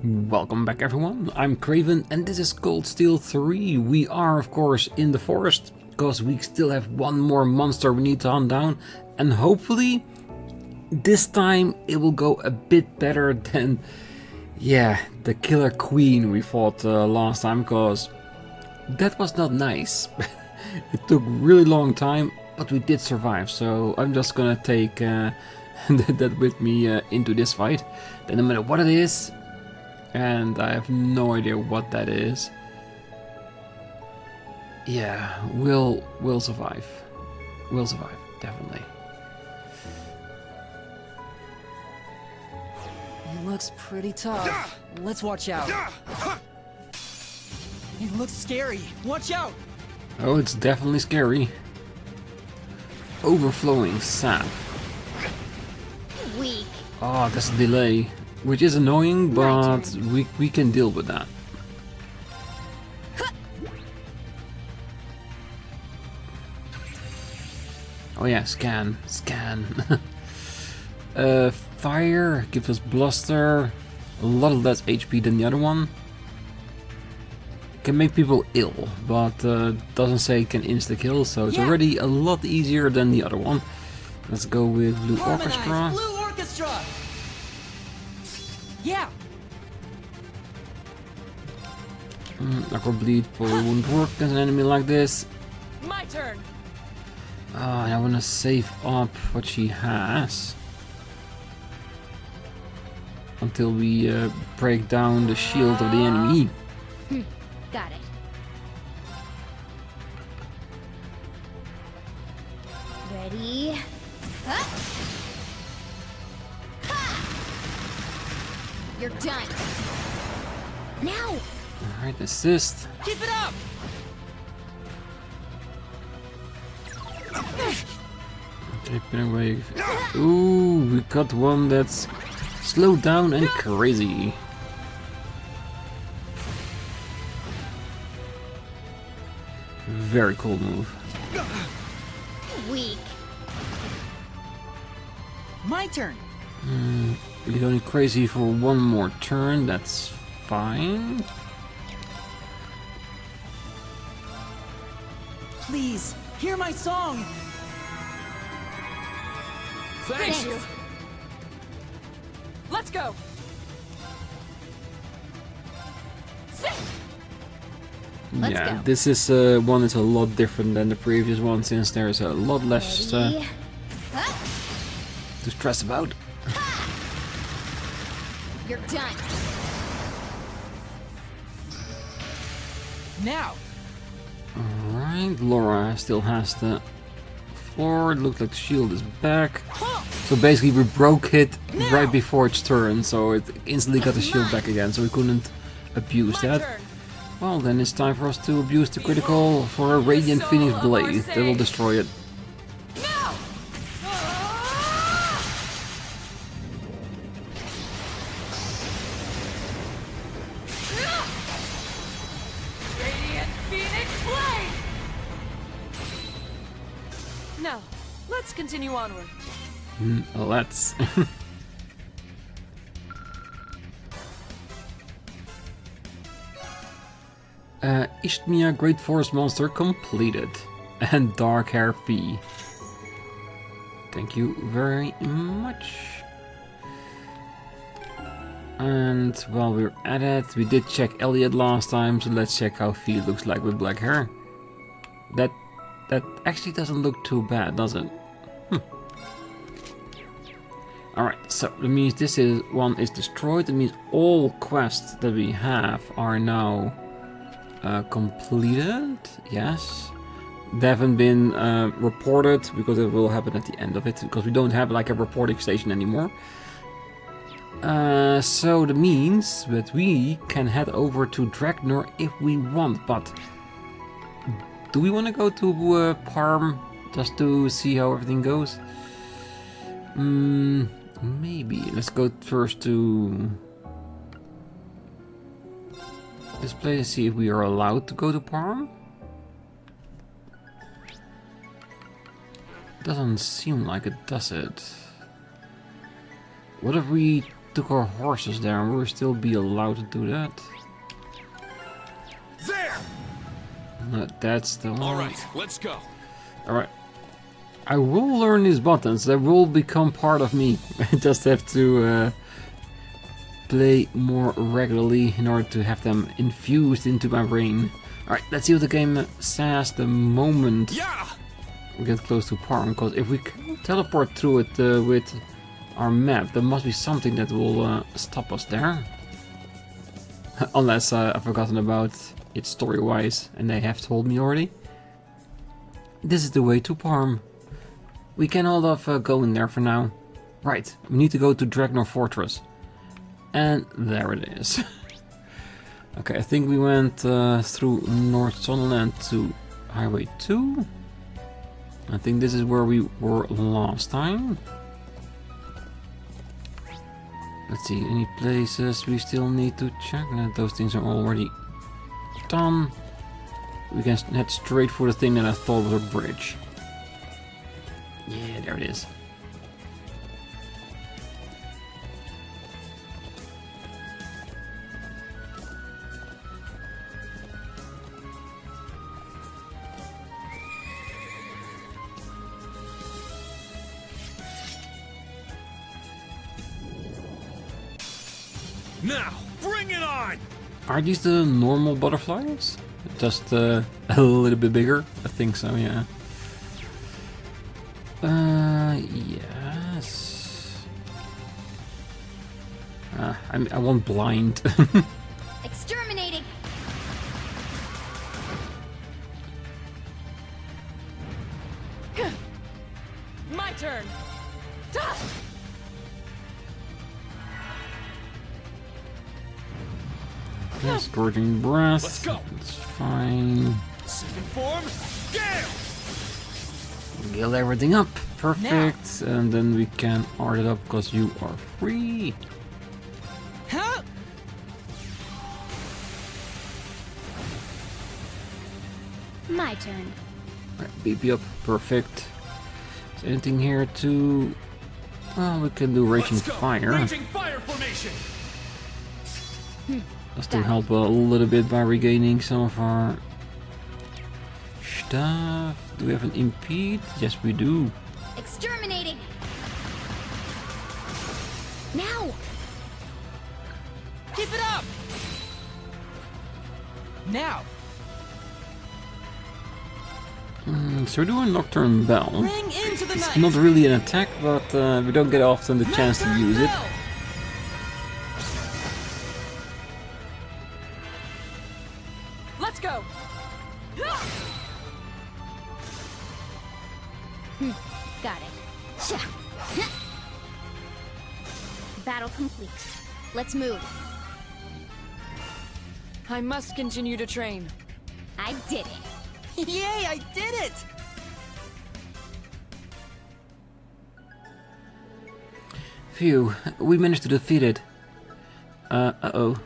Welcome back everyone, I'm Craven and this is Cold Steel 3. We are of course in the forest, because we still have one more monster we need to hunt down. And hopefully, this time it will go a bit better than, the killer queen we fought last time, because that was not nice. It took really long time, but we did survive, so I'm just gonna take that with me into this fight. Then no matter what it is, and I have no idea what that is. Yeah, we'll survive. We'll survive, definitely. He looks pretty tough. Let's watch out. He looks scary. Watch out! Oh, it's definitely scary. Overflowing sap. Weak. Oh, there's a delay. Which is annoying, but we can deal with that. Oh yeah, scan. Fire gives us bluster. A lot less HP than the other one. Can make people ill, but doesn't say it can insta-kill, so it's already a lot easier than the other one. Let's go with Blue Orchestra. Blue Orchestra! Yeah! Acro Bleed probably wouldn't work against an enemy like this. My turn! And I want to save up what she has. Until we break down the shield of the enemy. Got it. Ready? Huh? You're done. Now. Alright, assist. Keep it up! Okay, pin away. Ooh, we got one that's slowed down and crazy. Very cool move. Weak. My turn! He's only crazy for one more turn, that's fine. Please, hear my song! Thanks. Let's go! Let's Yeah, go. this is one that's a lot different than the previous one, since there's a lot less Ready? to stress about. You're done. Now! Alright, Laura still has the floor. It looks like the shield is back. So basically we broke it right before its turn, so it instantly got the shield back again, so we couldn't abuse that. Turn. Well, then it's time for us to abuse the critical for a Radiant Phoenix Blade. That will destroy it. Now! Radiant Phoenix Blade! Now, let's continue onward. Let's. Isthmia Great Forest Monster completed. And Dark Hair Fee. Thank you very much. And while we're at it, we did check Elliot last time, so let's check how Fee looks like with black hair. That actually doesn't look too bad, does it? Alright, so that means this one is destroyed. That means all quests that we have are now completed. Yes. They haven't been reported because it will happen at the end of it, because we don't have like a reporting station anymore. So that means that we can head over to Dreknor if we want, but do we want to go to Parm just to see how everything goes? Maybe. Let's go first to this place and see if we are allowed to go to Parm. Doesn't seem like it, does it? What if we took our horses there, and we'll still be allowed to do that. There! No, that's the one. Alright, let's go. Alright. I will learn these buttons. They will become part of me. I just have to play more regularly in order to have them infused into my brain. Alright, let's see what the game says the moment Yeah! we get close to Parm. Because if we can teleport through it with our map, there must be something that will stop us there. Unless I've forgotten about it story-wise and they have told me already. This is the way to Parm. We can all of go in there for now. Right, we need to go to Dreknor Fortress. And there it is. Okay, I think we went through Northumberland to Highway 2. I think this is where we were last time. Let's see, any places we still need to check? No, those things are already done. We can head straight for the thing that I thought was a bridge. Yeah, there it is. Now, bring it on! Are these the normal butterflies? Just a little bit bigger? I think so, yeah. Yes. I want blind. Exterminating! My turn. Yeah, scourging breath. Let's go. It's fine. Second form, Gale! Gale everything up. Perfect. And then we can art it up because you are free. Huh? My turn. Right, BP up. Perfect. Is anything here to... Well, we can do Raging Let's go. Fire. Raging fire formation! Does to help a little bit by regaining some of our stuff. Do we have an impede? Yes, we do. Exterminating! Now! Keep it up. Now. So we're doing Nocturne Bell. Ring into the It's night. not really an attack, but we don't get often the chance to use it. Bell. Let's go. Got it. Sha. Battle complete. Let's move. I must continue to train. I did it. Yay, I did it! Phew, we managed to defeat it. Uh-oh.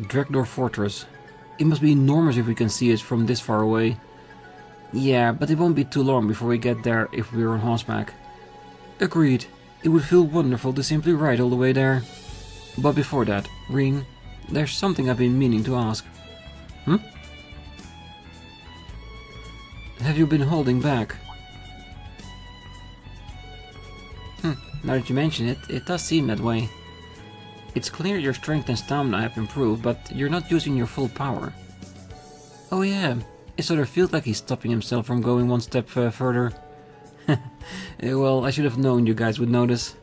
Dreknor Fortress. It must be enormous if we can see it from this far away. Yeah, but it won't be too long before we get there if we're on horseback. Agreed. It would feel wonderful to simply ride all the way there. But before that, Rean, there's something I've been meaning to ask. Have you been holding back? Now that you mention it, it does seem that way. It's clear your strength and stamina have improved, but you're not using your full power. Oh yeah, it sort of feels like he's stopping himself from going one step further. Well, I should have known you guys would notice.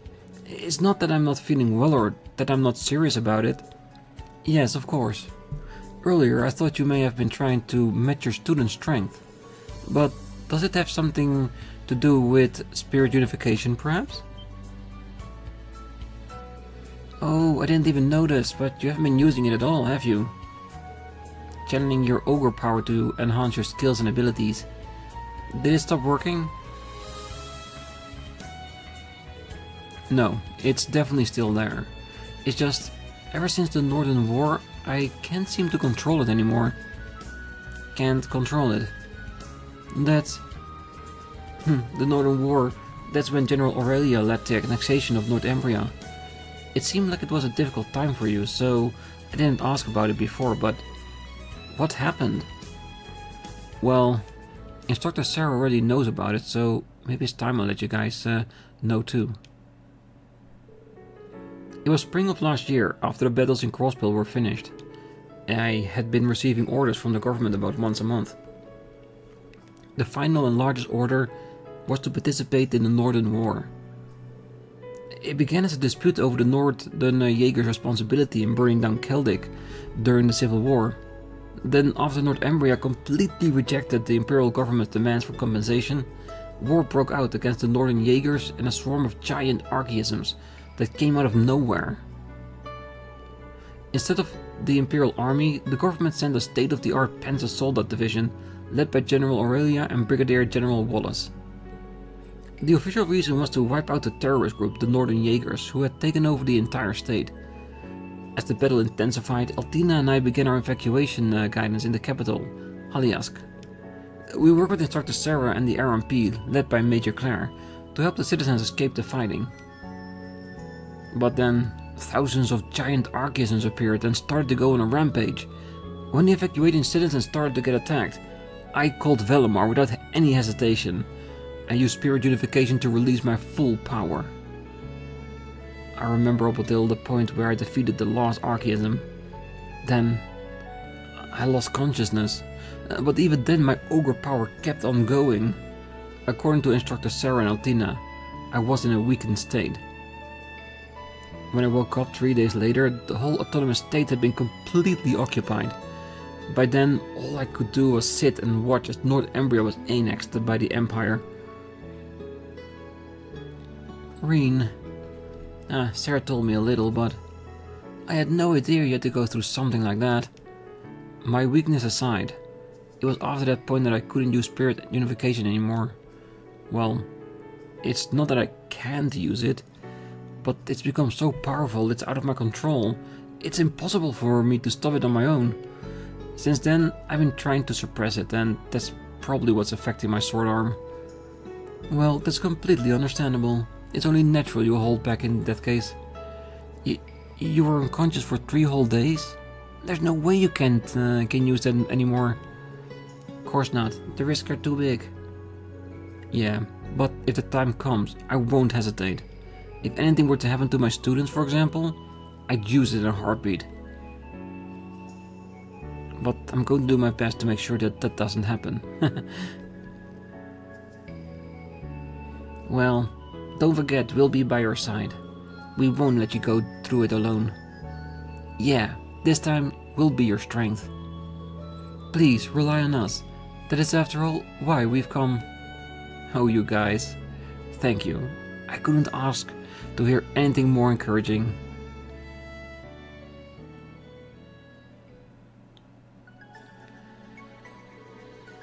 It's not that I'm not feeling well or that I'm not serious about it. Yes, of course. Earlier I thought you may have been trying to match your student's strength. But does it have something to do with spirit unification, perhaps? Oh, I didn't even notice, but you haven't been using it at all, have you? Channeling your ogre power to enhance your skills and abilities. Did it stop working? No, it's definitely still there. It's just, ever since the Northern War, I can't seem to control it anymore. Can't control it. That's... the Northern War, that's when General Aurelia led the annexation of Northumbria. It seemed like it was a difficult time for you, so I didn't ask about it before, but what happened? Well, Instructor Sarah already knows about it, so maybe it's time I let you guys know too. It was spring of last year, after the battles in Crossbell were finished. I had been receiving orders from the government about once a month. The final and largest order was to participate in the Northern War. It began as a dispute over the Northern Jaeger's responsibility in burning down Celtic during the Civil War. Then, after Northumbria completely rejected the Imperial government's demands for compensation, war broke out against the Northern Jaegers and a swarm of giant archaisms that came out of nowhere. Instead of the Imperial Army, the government sent a state-of-the-art Panzer Soldat division led by General Aurelia and Brigadier General Wallace. The official reason was to wipe out the terrorist group, the Northern Jaegers, who had taken over the entire state. As the battle intensified, Altina and I began our evacuation guidance in the capital, Haliask. We worked with Instructor Sarah and the RMP, led by Major Claire, to help the citizens escape the fighting. But then, thousands of giant archaisms appeared and started to go on a rampage. When the evacuating citizens started to get attacked, I called Velimar without any hesitation. I used spirit unification to release my full power. I remember up until the point where I defeated the last archaism. Then I lost consciousness, but even then my ogre power kept on going. According to Instructor Sarah and Altina, I was in a weakened state. When I woke up 3 days later, the whole autonomous state had been completely occupied. By then, all I could do was sit and watch as Northumbria was annexed by the Empire. Rean. Sarah told me a little, but I had no idea you had to go through something like that. My weakness aside, it was after that point that I couldn't use spirit unification anymore. Well, it's not that I can't use it, but it's become so powerful it's out of my control. It's impossible for me to stop it on my own. Since then, I've been trying to suppress it, and that's probably what's affecting my sword arm. Well, that's completely understandable. It's only natural you hold back in that case. You were unconscious for 3 whole days? There's no way you can use that anymore. Of course not. The risks are too big. Yeah, but if the time comes, I won't hesitate. If anything were to happen to my students, for example, I'd use it in a heartbeat. But I'm going to do my best to make sure that that doesn't happen. Well, don't forget, we'll be by your side. We won't let you go through it alone. Yeah, this time we'll be your strength. Please rely on us. That is, after all, why we've come. Oh, you guys. Thank you. I couldn't ask to hear anything more encouraging.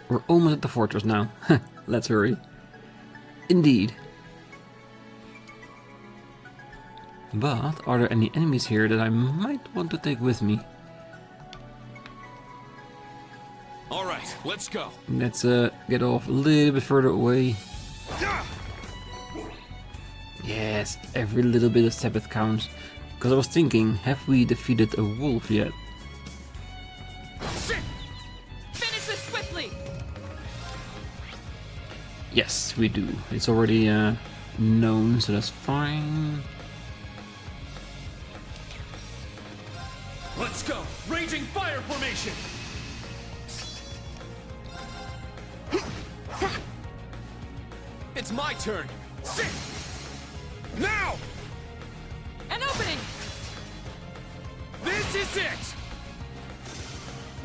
We're almost at the fortress now. Let's hurry. Indeed. But are there any enemies here that I might want to take with me? Alright, let's go. Let's get off a little bit further away. Yes, every little bit of Sabbath counts. Because I was thinking, have we defeated a wolf yet? Finish this swiftly! Yes, we do. It's already known, so that's fine. Let's go. Raging fire formation. It's my turn. Sit. Now. An opening! This is it.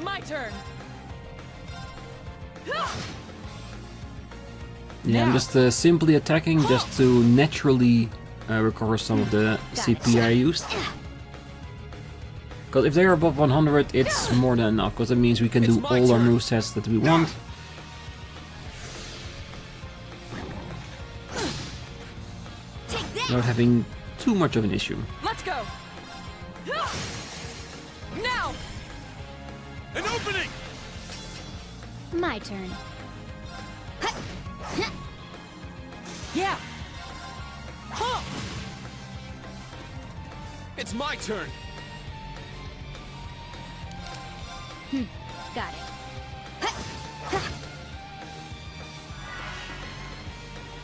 My turn! Yeah, I'm just simply attacking just to naturally recover some of the CP I used. Because if they're above 100, it's more than enough, because that means we can do all our movesets that we want. Without having too much of an issue. Let's go! Now! An opening. My turn. Yeah! It's my turn. Got it.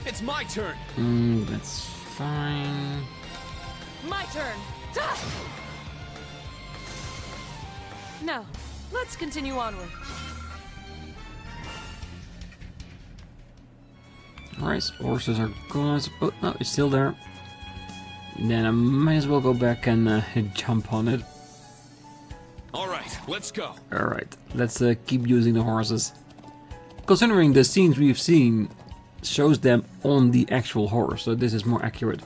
It's my turn. That's fine. My turn. Ah! Now, let's continue onward. Alright, horses are gone. Oh, no, it's still there. Then I might as well go back and jump on it. Alright, let's go. Alright, let's keep using the horses. Considering the scenes we've seen shows them on the actual horse, so this is more accurate.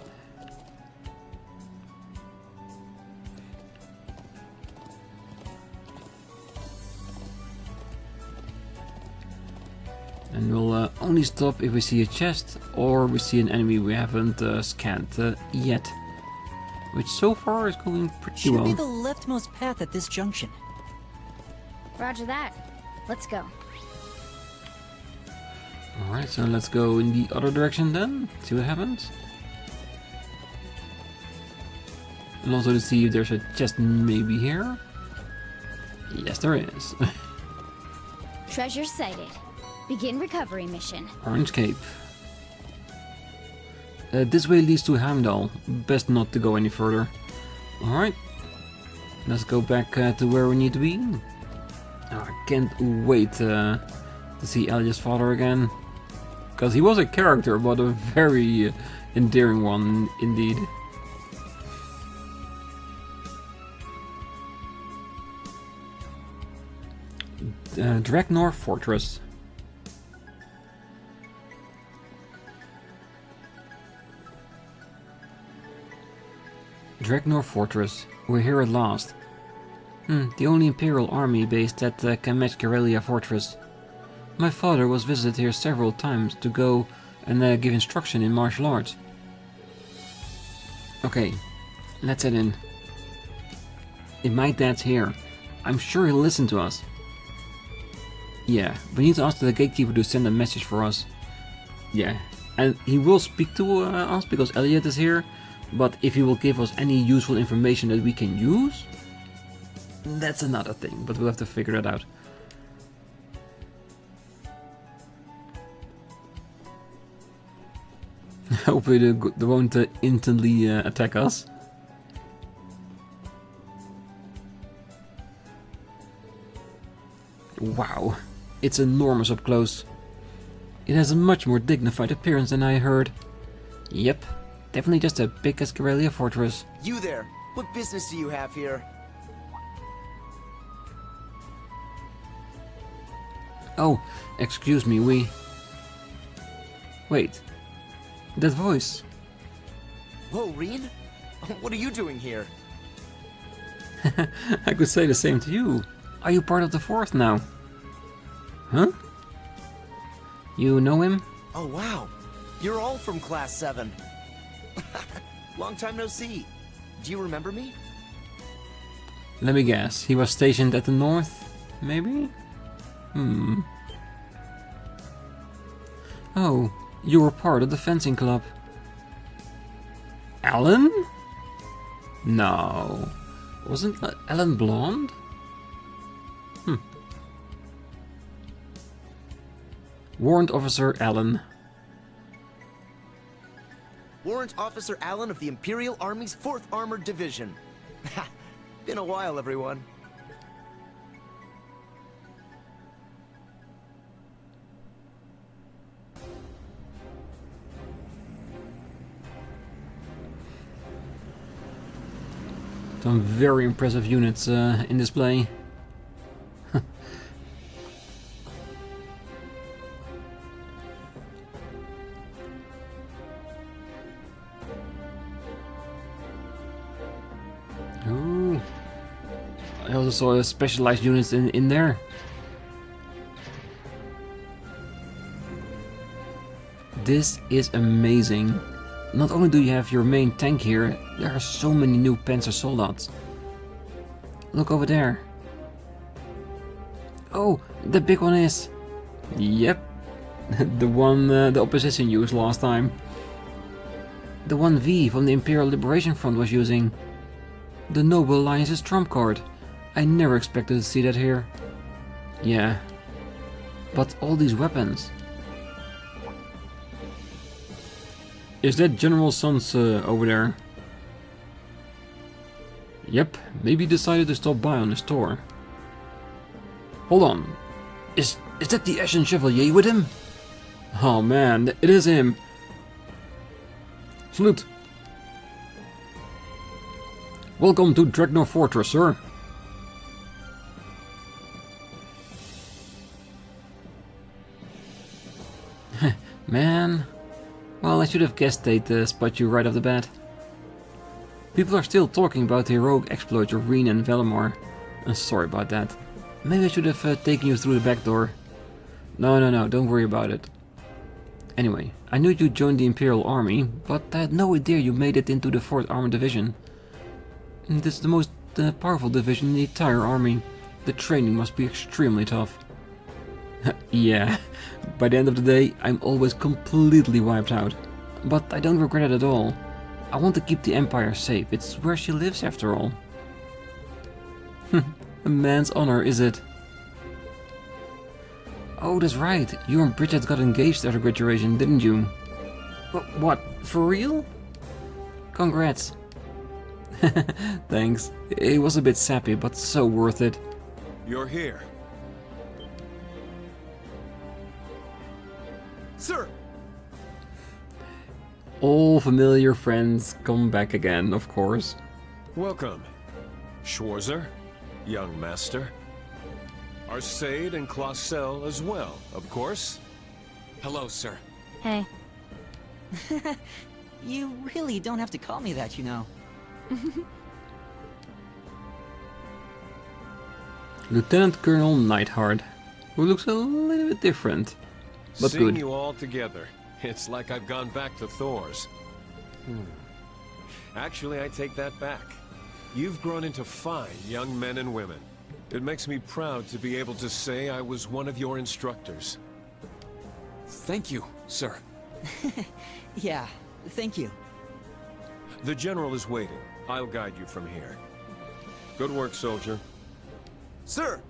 And we'll only stop if we see a chest or we see an enemy we haven't scanned yet. Which so far is going pretty Should well. be the leftmost path at this junction. Roger that. Let's go. Alright, so let's go in the other direction then. See what happens. And also to see if there's a chest maybe here. Yes, there is. Treasure sighted. Begin recovery mission. Orange Cape. This way leads to Heimdall. Best not to go any further. Alright. Let's go back to where we need to be. Oh, I can't wait to see Elijah's father again. Because he was a character, but a very endearing one indeed. Dreknor Fortress. Dreknor Fortress. We're here at last. The only Imperial army base that can match Karelia Fortress. My father was visited here several times to go and give instruction in martial arts. Okay, let's head in. If my dad's here, I'm sure he'll listen to us. Yeah, we need to ask the gatekeeper to send a message for us. Yeah, and he will speak to us because Elliot is here, but if he will give us any useful information that we can use, that's another thing, but we'll have to figure that out. Hopefully they won't instantly attack us. Wow, it's enormous up close. It has a much more dignified appearance than I heard. Yep, definitely just as big as Karelia Fortress. You there, what business do you have here? Oh, excuse me, Wait, that voice. Whoa, Rean? What are you doing here? I could say the same to you. Are you part of the Fourth now? Huh? You know him? Oh, wow. You're all from Class 7. Long time no see. Do you remember me? Let me guess, he was stationed at the north, maybe? Oh, you were part of the fencing club. Alan? No. Wasn't Alan blonde? Warrant Officer Alan. Warrant Officer Allen of the Imperial Army's 4th Armored Division. Been a while, everyone. Some very impressive units in display. Ooh. I also saw specialized units in there. This is amazing. Not only do you have your main tank here, there are so many new Panzer Soldaten. Look over there. Oh, the big one is... Yep. The one the opposition used last time. The one V from the Imperial Liberation Front was using. The Noble Alliance's trump card. I never expected to see that here. Yeah. But all these weapons. Is that General Sun's over there? Yep, maybe he decided to stop by on his tour. Hold on. Is that the Ashen Chevalier with him? Oh man, it is him. Salute. Welcome to Dreknor Fortress, sir. Man. Well, I should have guessed they'd spot you right off the bat. People are still talking about the heroic exploits of Rean and Valimar. I'm sorry about that. Maybe I should have taken you through the back door. No, don't worry about it. Anyway, I knew you joined the Imperial Army, but I had no idea you made it into the 4th Armored Division. This is the most powerful division in the entire army. The training must be extremely tough. Yeah, by the end of the day, I'm always completely wiped out. But I don't regret it at all. I want to keep the Empire safe. It's where she lives after all. A man's honor, is it? Oh, that's right. You and Bridget got engaged after graduation, didn't you? What? For real? Congrats. Thanks. It was a bit sappy, but so worth it. You're here. Sir! All familiar friends come back again, of course. Welcome. Schwarzer, young master. Arcade and Classell as well, of course. Hello, sir. Hey. You really don't have to call me that, you know. Lieutenant Colonel Neidhart, who looks a little bit different, but Seeing good. you all together, it's like I've gone back to Thors. Actually, I take that back. You've grown into fine young men and women. It makes me proud to be able to say I was one of your instructors. Thank you, sir. Yeah, thank you. The General is waiting. I'll guide you from here. Good work, soldier. Sir!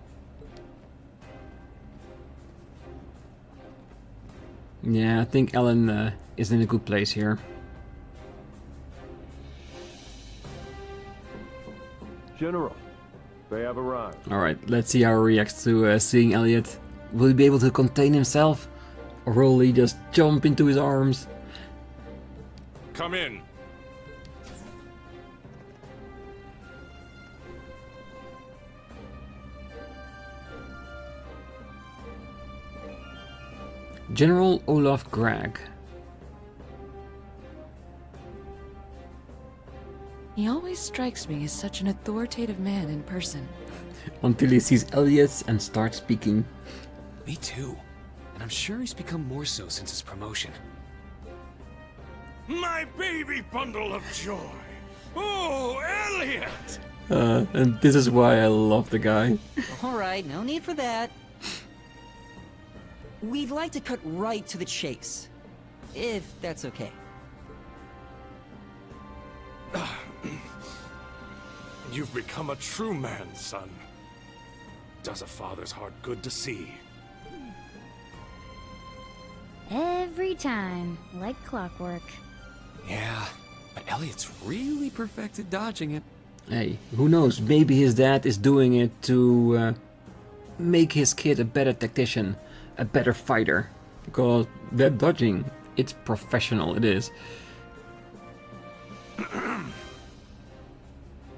Yeah, I think Ellen is in a good place here. General, they have arrived. Alright, let's see how he reacts to seeing Elliot. Will he be able to contain himself? Or will he just jump into his arms? Come in. General Olaf Gregg. He always strikes me as such an authoritative man in person. Until he sees Elliot and starts speaking. Me too. And I'm sure he's become more so since his promotion. My baby bundle of joy. Oh, Elliot! And this is why I love the guy. Alright, no need for that. We'd like to cut right to the chase. If that's okay. You've become a true man, son. Does a father's heart good to see. Every time, like clockwork. Yeah, but Elliot's really perfected dodging it. Hey, who knows, maybe his dad is doing it to make his kid a better tactician, a better fighter. Because that dodging, it's professional, it is.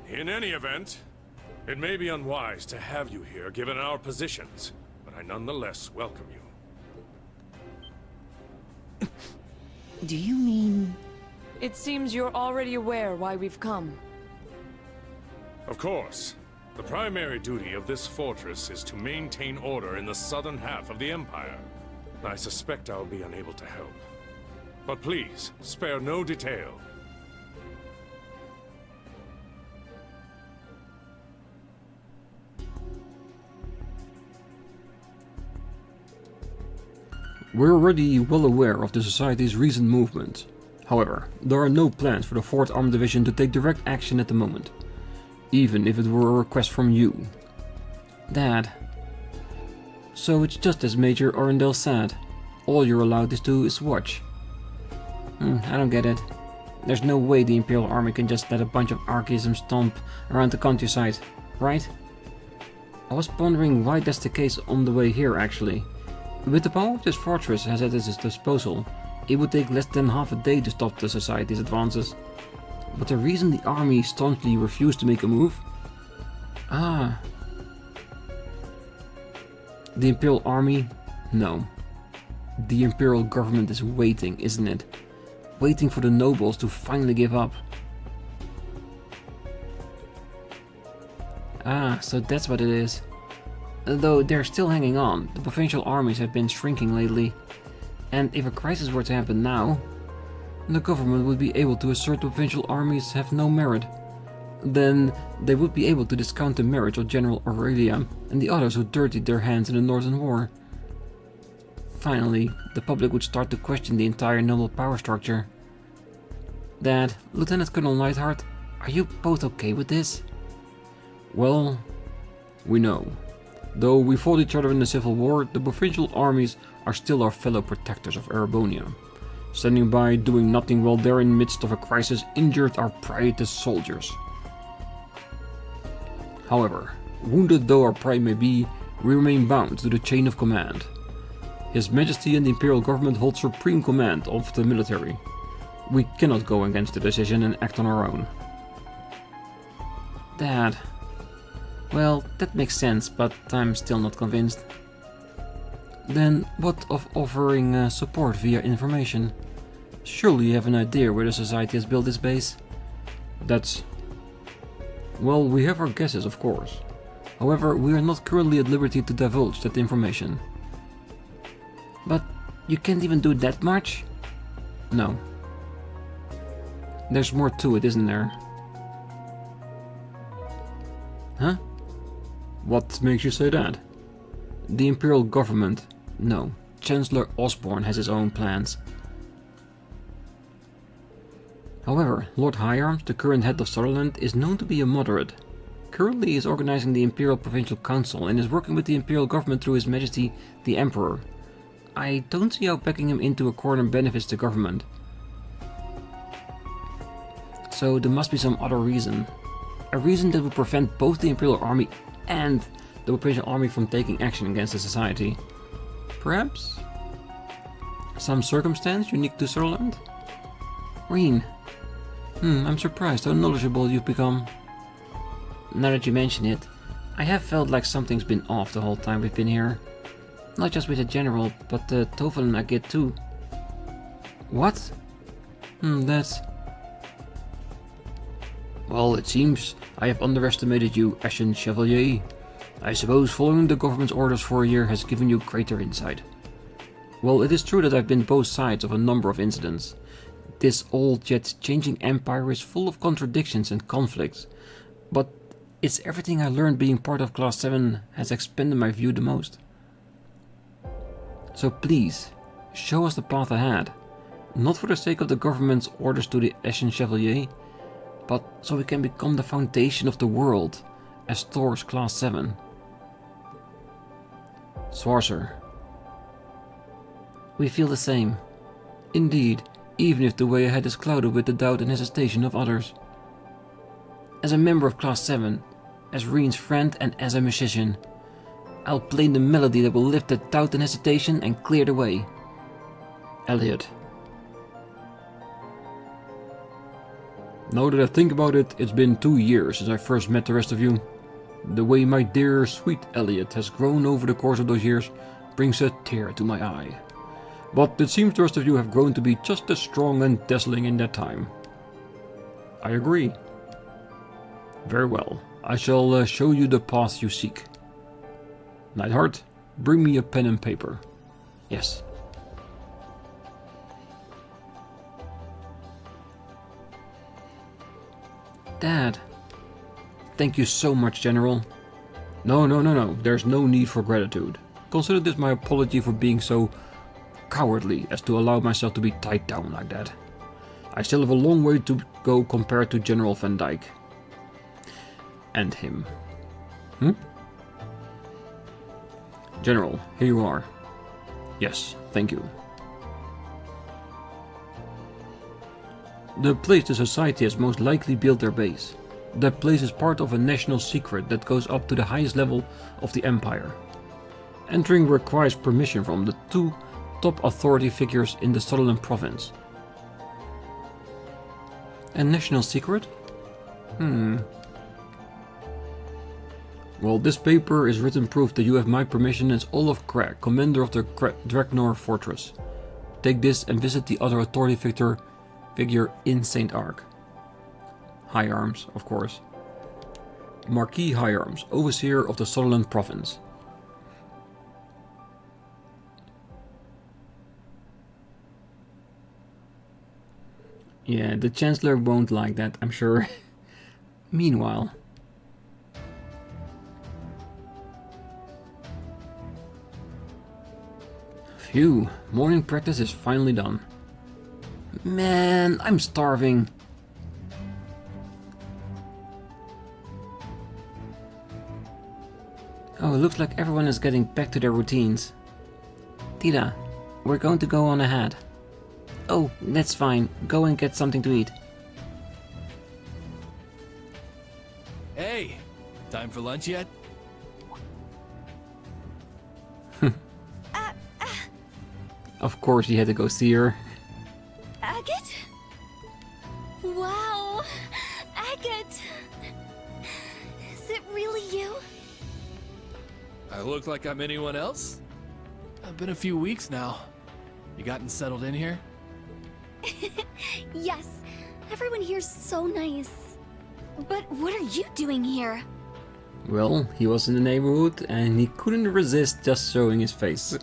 In any event, it may be unwise to have you here given our positions, but I nonetheless welcome you. Do you mean... It seems you're already aware why we've come. Of course. The primary duty of this fortress is to maintain order in the southern half of the Empire. I suspect I'll be unable to help. But please, spare no detail. We're already well aware of the Society's recent movement. However, there are no plans for the 4th Armored Division to take direct action at the moment. even if it were a request from you. Dad. So it's just as Major Orendale said. All you're allowed to do is watch. I don't get it. There's no way the Imperial Army can just let a bunch of archaisms stomp around the countryside, right? I was pondering why that's the case on the way here, actually. With the power this fortress has at its disposal, it would take less than half a day to stop the society's advances. But the reason the army staunchly refused to make a move? The Imperial Army? No. The Imperial government is waiting, isn't it? Waiting for the nobles to finally give up. So that's what it is. Though they're still hanging on, the provincial armies have been shrinking lately. And if a crisis were to happen now, the government would be able to assert the provincial armies have no merit. Then they would be able to discount the merit of General Aurelia and the others who dirtied their hands in the Northern War. Finally, the public would start to question the entire noble power structure. Dad, Lieutenant Colonel Neidhart, are you both okay with this? Well, we know. Though we fought each other in the Civil War, the provincial armies are still our fellow protectors of Erebonian. Standing by, doing nothing while they're in the midst of a crisis injured our pride soldiers. However, wounded though our pride may be, we remain bound to the chain of command. His Majesty and the Imperial government hold supreme command of the military. We cannot go against the decision and act on our own. Dad. Well, that makes sense, but I'm still not convinced. Then what of offering support via information? Surely you have an idea where the society has built its base? That's... Well, we have our guesses, of course. However, we are not currently at liberty to divulge that information. But you can't even do that much? No. There's more to it, isn't there? Huh? What makes you say that? The Imperial government? No. Chancellor Osborne has his own plans. However, Lord Higharms, the current head of Sutherland, is known to be a moderate. Currently he is organizing the Imperial Provincial Council and is working with the Imperial government through His Majesty the Emperor. I don't see how backing him into a corner benefits the government. So there must be some other reason. A reason that would prevent both the Imperial Army and the Provincial Army from taking action against the society. Perhaps? Some circumstance unique to Sutherland? Rean. I'm surprised how knowledgeable you've become. Now that you mention it, I have felt like something's been off the whole time we've been here. Not just with the General, but the Tovel and Agit too. What? That's... Well, it seems I have underestimated you, Ashen Chevalier. I suppose following the government's orders for a year has given you greater insight. Well, it is true that I've been both sides of a number of incidents. This old yet changing empire is full of contradictions and conflicts, but it's everything I learned being part of Class 7 has expanded my view the most. So please, show us the path ahead, not for the sake of the government's orders to the Ashen Chevalier, but so we can become the foundation of the world as Thors Class 7. Schwarzer. We feel the same. Indeed, even if the way ahead is clouded with the doubt and hesitation of others. As a member of Class 7, as Rean's friend and as a musician, I'll play the melody that will lift the doubt and hesitation and clear the way. Elliot. Now that I think about it, it's been 2 years since I first met the rest of you. The way my dear, sweet Elliot has grown over the course of those years brings a tear to my eye. But it seems the rest of you have grown to be just as strong and dazzling in that time. I agree. Very well. I shall show you the path you seek. Neidhart, bring me a pen and paper. Yes. Dad. Thank you so much, General. No. There's no need for gratitude. Consider this my apology for being so cowardly as to allow myself to be tied down like that. I still have a long way to go compared to General Van Dyke. And him. General, here you are. Yes, thank you. The place the society has most likely built their base. That place is part of a national secret that goes up to the highest level of the Empire. Entering requires permission from the 2 top authority figures in the Sutherland province. A national secret? Well, this paper is written proof that you have my permission as Olaf Crag, commander of the Dreknor Fortress. Take this and visit the other authority figure in St. Arc. High Arms, of course. Marquis High Arms, overseer of the Sutherland province. Yeah, the Chancellor won't like that, I'm sure. Meanwhile... Phew, morning practice is finally done. Man, I'm starving. Oh, it looks like everyone is getting back to their routines. Tita, we're going to go on ahead. Oh, that's fine. Go and get something to eat. Hey, time for lunch yet? Of course he had to go see her. Agate? Wow! Agate! Is it really you? I look like I'm anyone else? I've been a few weeks now. You gotten settled in here? Yes, everyone here's so nice. But what are you doing here? Well, he was in the neighborhood and he couldn't resist just showing his face.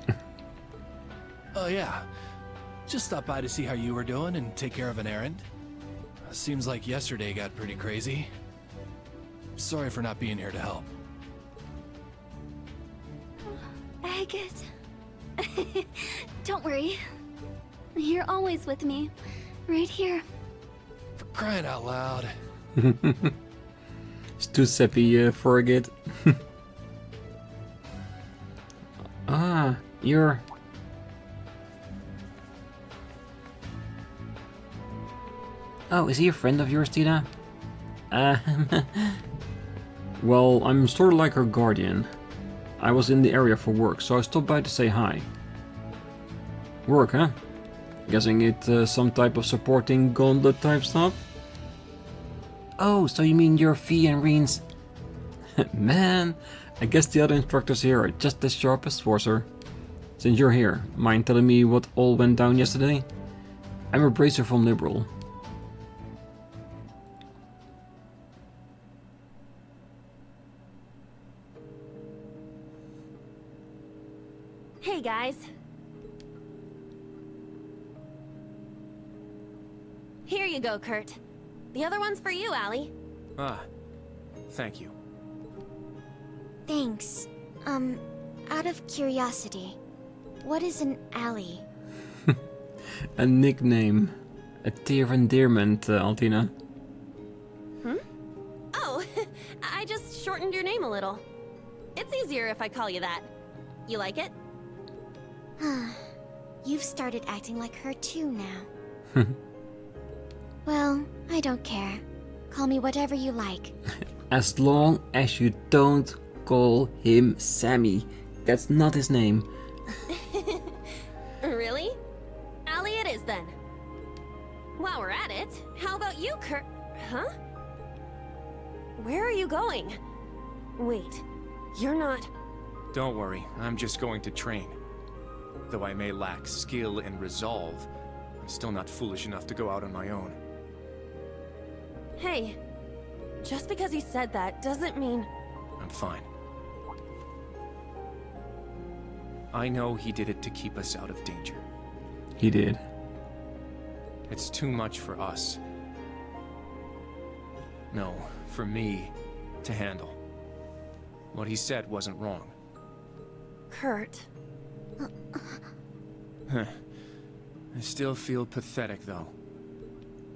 Oh yeah, just stopped by to see how you were doing and take care of an errand. Seems like yesterday got pretty crazy. Sorry for not being here to help. Agate. Don't worry. You're always with me. Right here. For crying out loud. It's too sappy for a git. Ah, you're... Oh, is he a friend of yours, Tina? Well, I'm sort of like her guardian. I was in the area for work, so I stopped by to say hi. Work, huh? Guessing it's some type of supporting gauntlet type stuff? Oh, so you mean you're Fee and Rean's... Man, I guess the other instructors here are just as sharp as Schwarzer. Since you're here, mind telling me what all went down yesterday? I'm a bracer from Liberal. Hey guys. Here you go, Kurt. The other one's for you, Allie. Ah, thank you. Thanks. Out of curiosity, what is an Allie? A nickname. A tear of endearment, Altina. Oh, I just shortened your name a little. It's easier if I call you that. You like it? You've started acting like her too now. Well, I don't care. Call me whatever you like. As long as you don't call him Sammy. That's not his name. Really? Allie it is then. While we're at it, how about you, Kurt? Huh? Where are you going? Wait, you're not... Don't worry, I'm just going to train. Though I may lack skill and resolve, I'm still not foolish enough to go out on my own. Hey, just because he said that doesn't mean... I'm fine. I know he did it to keep us out of danger. He did. It's too much for us. No, for me to handle. What he said wasn't wrong. Kurt... I still feel pathetic, though.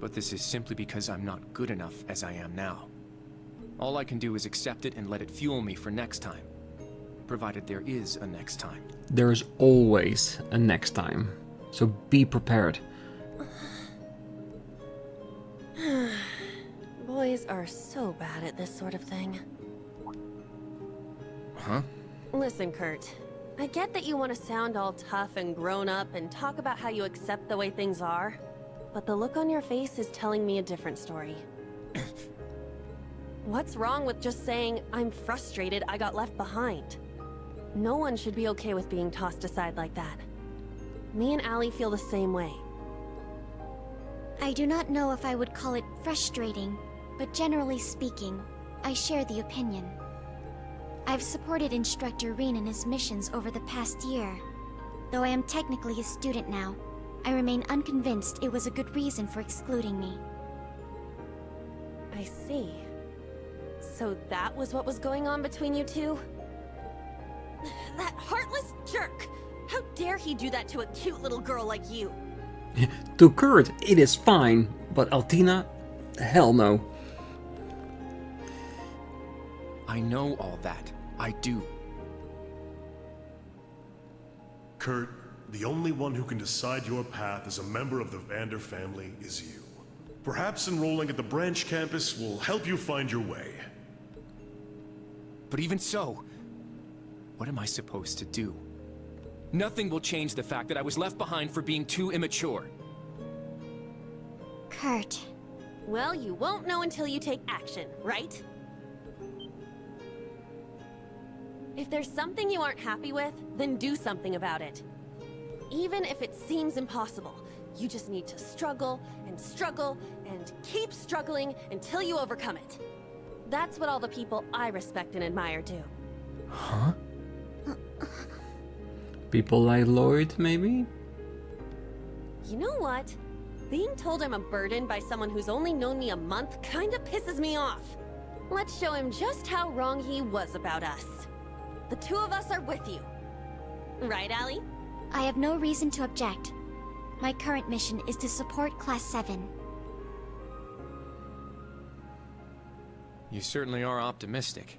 But this is simply because I'm not good enough as I am now. All I can do is accept it and let it fuel me for next time. Provided there is a next time. There is always a next time. So be prepared. Boys are so bad at this sort of thing. Huh? Listen, Kurt. I get that you want to sound all tough and grown up and talk about how you accept the way things are, but the look on your face is telling me a different story. What's wrong with just saying, I'm frustrated I got left behind? No one should be okay with being tossed aside like that. Me and Allie feel the same way. I do not know if I would call it frustrating, but generally speaking, I share the opinion. I've supported Instructor Rean in his missions over the past year. Though I am technically a student now, I remain unconvinced it was a good reason for excluding me. I see. So that was what was going on between you two? That heartless jerk! How dare he do that to a cute little girl like you? To Kurt, it is fine, but Altina, hell no. I know all that. I do. Kurt, the only one who can decide your path as a member of the Vander family is you. Perhaps enrolling at the branch campus will help you find your way. But even so, what am I supposed to do? Nothing will change the fact that I was left behind for being too immature. Kurt. Well, you won't know until you take action, right? If there's something you aren't happy with, then do something about it. Even if it seems impossible, you just need to struggle and keep struggling until you overcome it. That's what all the people I respect and admire do. Huh? People like Lloyd, maybe? You know what? Being told I'm a burden by someone who's only known me a month kinda pisses me off. Let's show him just how wrong he was about us. The two of us are with you. Right, Allie? I have no reason to object. My current mission is to support Class 7. You certainly are optimistic.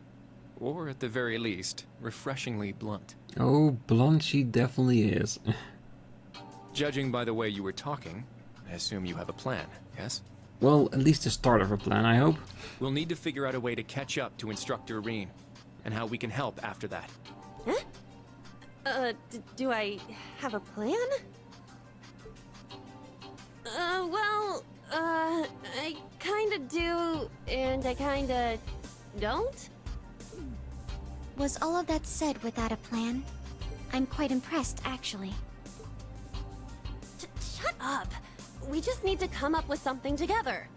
Or at the very least, refreshingly blunt. Oh, blunt she definitely is. Judging by the way you were talking, I assume you have a plan, yes? Well, at least the start of a plan, I hope. We'll need to figure out a way to catch up to Instructor Rean, and how we can help after that. Huh? Do I have a plan? I kinda do, and I kinda don't? Was all of that said without a plan? I'm quite impressed, actually. Shut up! We just need to come up with something together.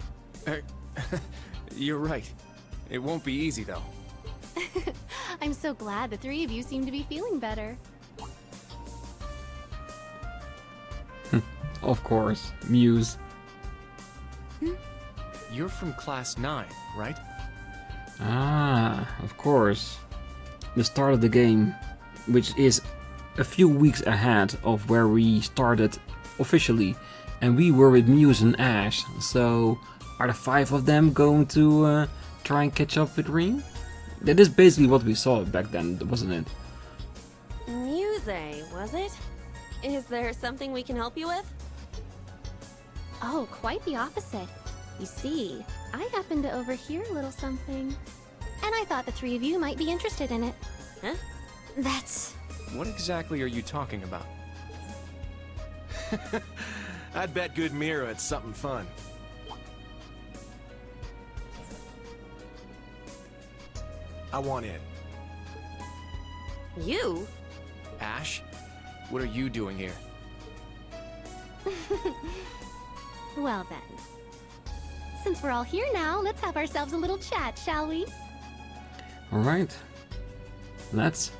You're right. It won't be easy, though. I'm so glad the three of you seem to be feeling better. Of course, Muse. You're from Class 9, right? Ah, of course. The start of the game, which is a few weeks ahead of where we started officially. And we were with Muse and Ash, so are the 5 of them going to try and catch up with Rean? That is basically what we saw back then, wasn't it? Muse, was it? Is there something we can help you with? Oh, quite the opposite. You see, I happened to overhear a little something. And I thought the three of you might be interested in it. Huh? That's... What exactly are you talking about? I'd bet good Mira it's something fun. I want in. You? Ash? What are you doing here? Well then. Since we're all here now, let's have ourselves a little chat, shall we? Alright. Let's.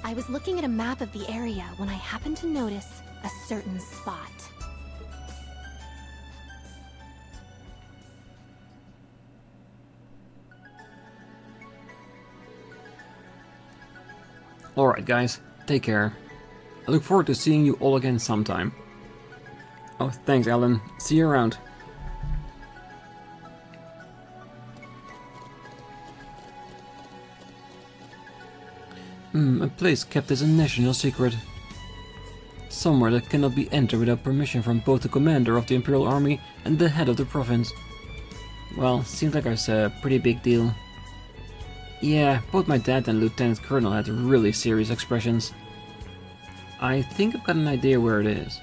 I was looking at a map of the area when I happened to notice a certain spot. Alright guys, take care. I look forward to seeing you all again sometime. Oh, thanks, Alan. See you around. A place kept as a national secret. Somewhere that cannot be entered without permission from both the commander of the Imperial Army and the head of the province. Well, seems like it's a pretty big deal. Yeah, both my dad and Lieutenant Colonel had really serious expressions. I think I've got an idea where it is.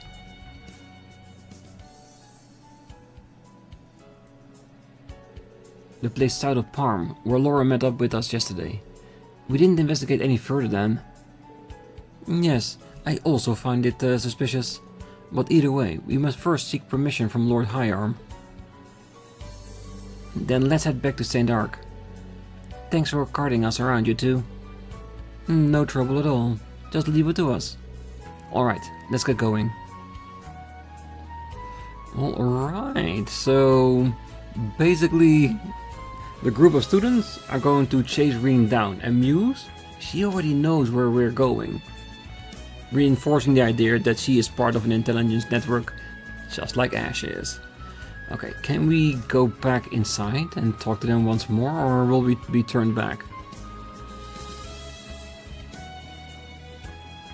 The place south of Parm, where Laura met up with us yesterday. We didn't investigate any further then. Yes, I also find it suspicious. But either way, we must first seek permission from Lord Higharm. Then let's head back to St. Arc. Thanks for carting us around, you two. No trouble at all. Just leave it to us. Alright, let's get going. Alright, so basically the group of students are going to chase Rean down, and Muse, she already knows where we're going, reinforcing the idea that she is part of an intelligence network, just like Ash is. Okay, can we go back inside and talk to them once more, or will we be turned back?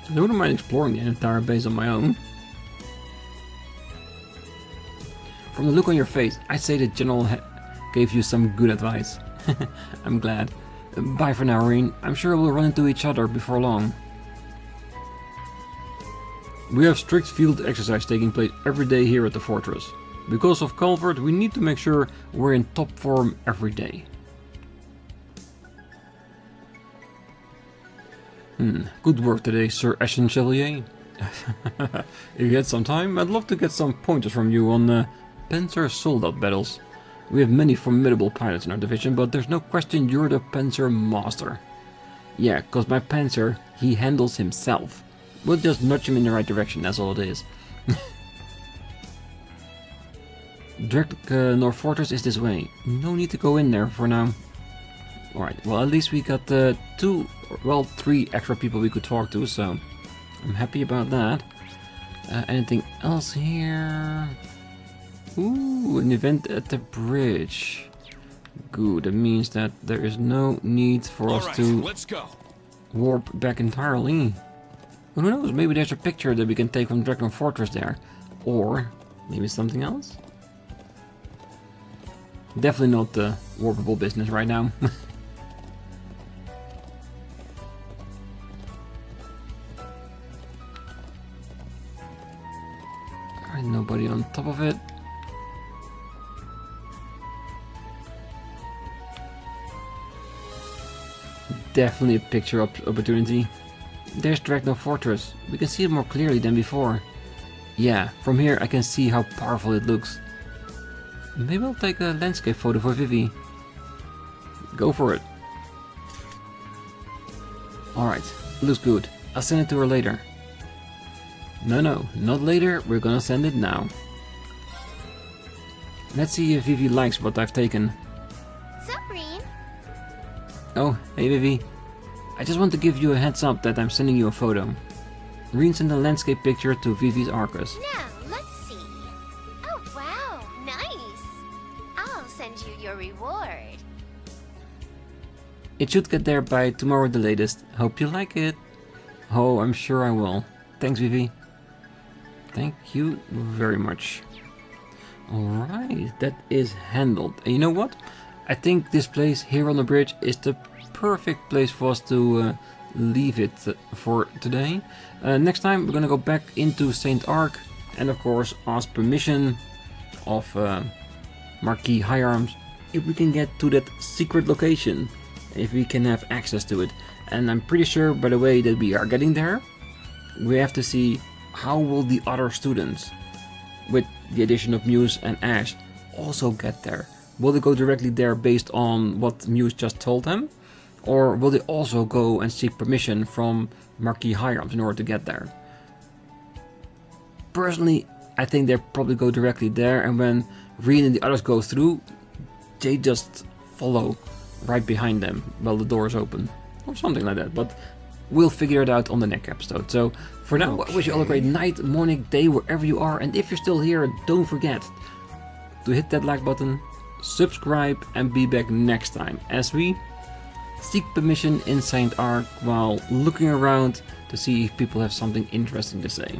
I wouldn't mind exploring the entire base on my own. From the look on your face, I'd say the General gave you some good advice. I'm glad. Bye for now, Rean. I'm sure we'll run into each other before long. We have strict field exercise taking place every day here at the fortress. Because of Culvert, we need to make sure we're in top form every day. Good work today, Sir Ashen Chevalier. If you had some time, I'd love to get some pointers from you on Panzer Soldat battles. We have many formidable pilots in our division, but there's no question you're the Panzer Master. Yeah, cause my Panzer, he handles himself. We'll just nudge him in the right direction, that's all it is. Dreknor Fortress is this way. No need to go in there for now. Alright, well at least we got 3 extra people we could talk to, so I'm happy about that. Anything else here? Ooh, an event at the bridge. Good, that means that there is no need for us to warp back entirely. Who knows, maybe there's a picture that we can take from Dreknor Fortress there. Or maybe something else? Definitely not the warpable business right now. Alright, nobody on top of it. Definitely a picture opportunity. There's Dreknor Fortress. We can see it more clearly than before. Yeah, from here I can see how powerful it looks. Maybe I'll take a landscape photo for Vivi. Go for it. Alright, looks good. I'll send it to her later. No, not later. We're gonna send it now. Let's see if Vivi likes what I've taken. Sup, Rean? Oh, hey Vivi. I just want to give you a heads up that I'm sending you a photo. Rean sent a landscape picture to Vivi's Arcus. Now, let's see. Oh, wow, nice. I'll send you your reward. It should get there by tomorrow the latest. Hope you like it. Oh, I'm sure I will. Thanks, Vivi. Thank you very much. Alright, that is handled. And you know what? I think this place here on the bridge is the perfect place for us to leave it for today. Next time we're gonna go back into St. Arc and of course ask permission of Marquis Higharms if we can get to that secret location, if we can have access to it. And I'm pretty sure, by the way, that we are getting there. We have to see how will the other students, with the addition of Muse and Ash, also get there. Will they go directly there based on what Muse just told them? Or will they also go and seek permission from Marquis Higharms in order to get there? Personally, I think they probably go directly there, and when Rean and the others go through, they just follow right behind them while the door is open. Or something like that, but we'll figure it out on the next episode. So for now, I wish you all a great night, morning, day, wherever you are. And if you're still here, don't forget to hit that like button, subscribe, and be back next time as we seek permission in Saint Arc while looking around to see if people have something interesting to say.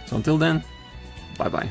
So until then, bye bye.